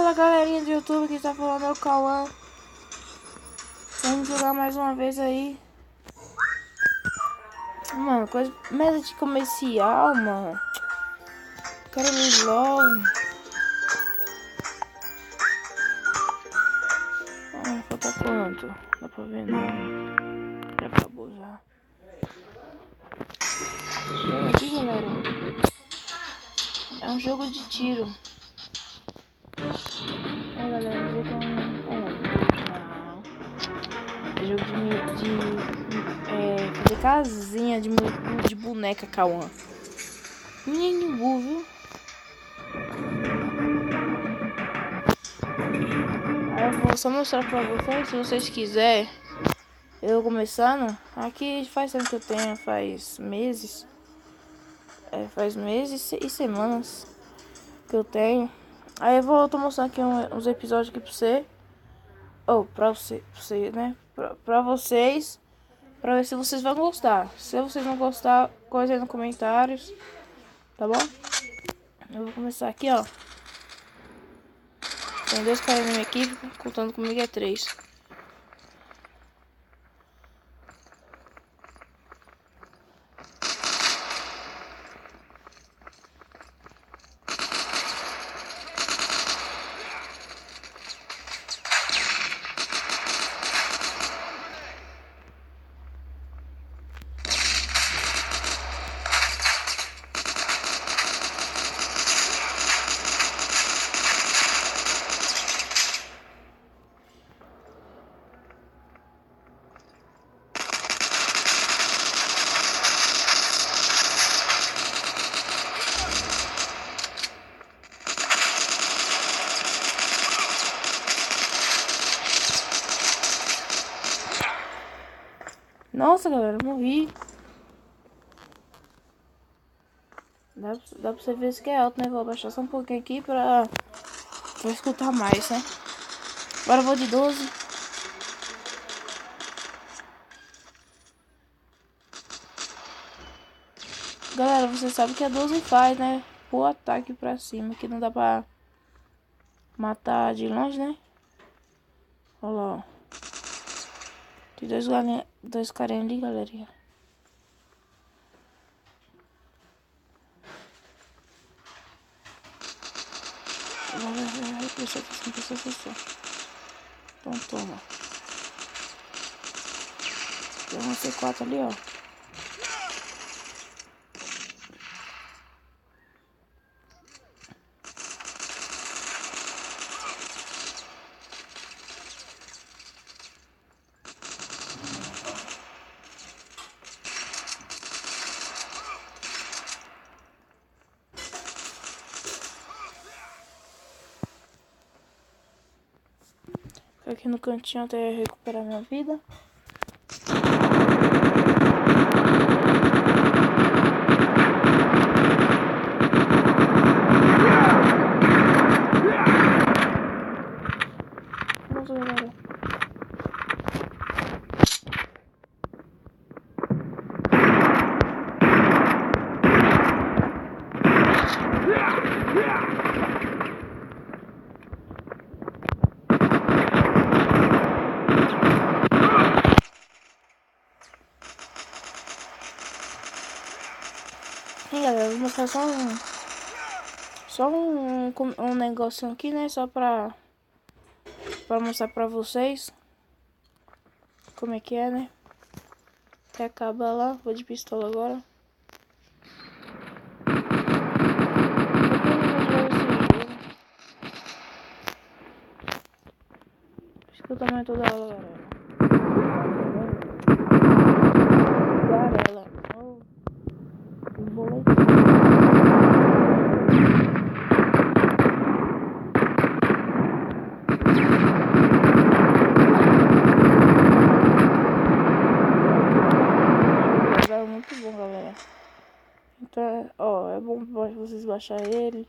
Fala galerinha do YouTube, que tá falando é o Cauã. Vamos jogar mais uma vez aí. Mano, coisa merda de comercial, mano. Quero ir logo. Falta quanto? Dá pra ver não. Já acabou já. Vem aqui, galera. É um jogo de tiro. É, galera, um jogo é jogo de fazer casinha de boneca, Cauã. Menino burro, viu? Aí eu vou só mostrar pra vocês, se vocês quiserem. Eu começando, aqui faz tempo que eu tenho, faz meses. Faz meses e semanas que eu tenho. Aí eu tô mostrando aqui uns episódios aqui pra você. Ou pra você, né? Pra vocês. Pra ver se vocês vão gostar. Se vocês não gostar, coisa aí nos comentários. Tá bom? Eu vou começar aqui, ó. Tem 2 caras na minha equipe, contando comigo é 3. Nossa, galera, eu morri. Dá pra você ver se que é alto, né? Vou abaixar só um pouquinho aqui pra escutar mais, né? Agora eu vou de 12. Galera, você sabe que a 12 faz, né? O ataque pra cima, que não dá pra matar de longe, né? Olha lá, ó. Tem dois carinhos ali, galerinha. Vai, presta atenção. Então toma. Tem um C4 ali, ó. Fico aqui no cantinho até recuperar minha vida. Nossa, galera. E galera, eu vou mostrar só um negocinho aqui, né? Só pra mostrar pra vocês como é que é, né? Até acabar lá, vou de pistola agora. Acho que o tamanho toda ela, galera. É muito bom, galera. Então, ó, é bom vocês baixarem ele.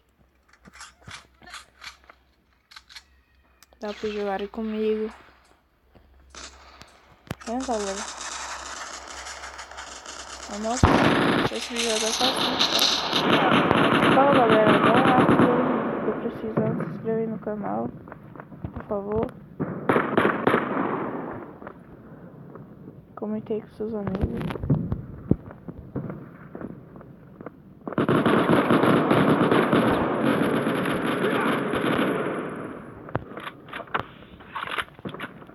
Dá pra jogarem comigo. É, galera. Nossa, esse vídeo tá sozinho, tá? Fala, galera. Dá um like aí. Se precisar, se inscreve no canal. canal, por favor. Comente aí com seus amigos.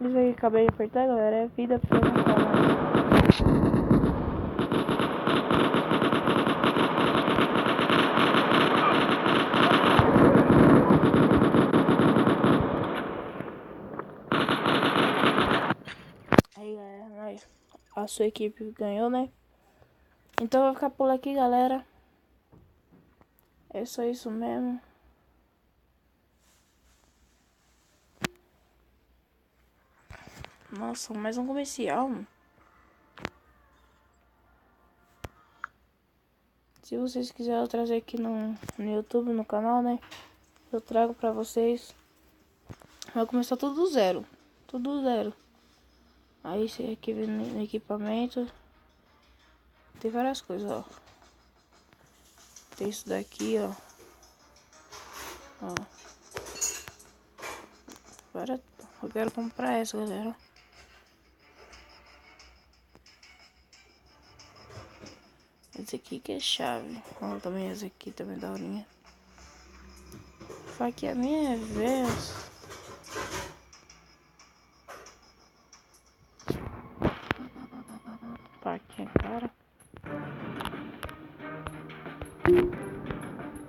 Isso aí que acabei de apertar, galera, é vida pra não falar. Aí, galera, a sua equipe ganhou, né? Então vai ficar por aqui, galera. É só isso mesmo. Nossa, mais um comercial. Se vocês quiserem eu trazer aqui no YouTube, no canal, né? Eu trago pra vocês. Vai começar tudo do zero. Tudo do zero. Aí você aqui vem no equipamento. Tem várias coisas, ó. Tem isso daqui, ó. Ó. Agora eu quero comprar essa, galera. Esse aqui que é chave. Ó, também esse aqui também é daorinha. Faquinha minha é velha. Faquinha cara.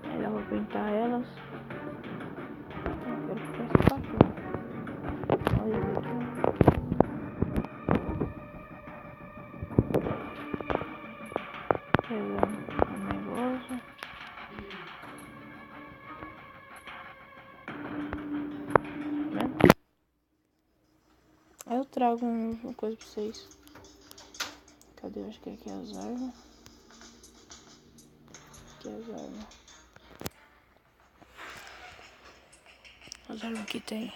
Aí dá pra pintar elas. Eu quero ficar essa faquinha. Olha isso aqui. Pegar um negócio. Né? Aí eu trago uma coisa pra vocês. Cadê? Eu acho que aqui é as armas. Aqui é as armas. As armas que tem.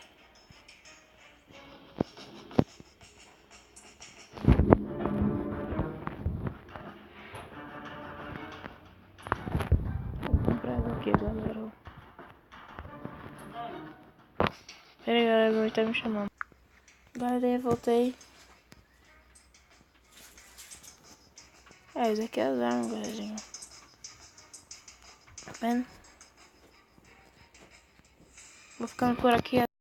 Vou comprar essa aqui, galera. Pera aí, galera, meu tá me chamando. Galera, voltei. Esse aqui é as armas, galerinha. Tá vendo? Vou ficando por aqui.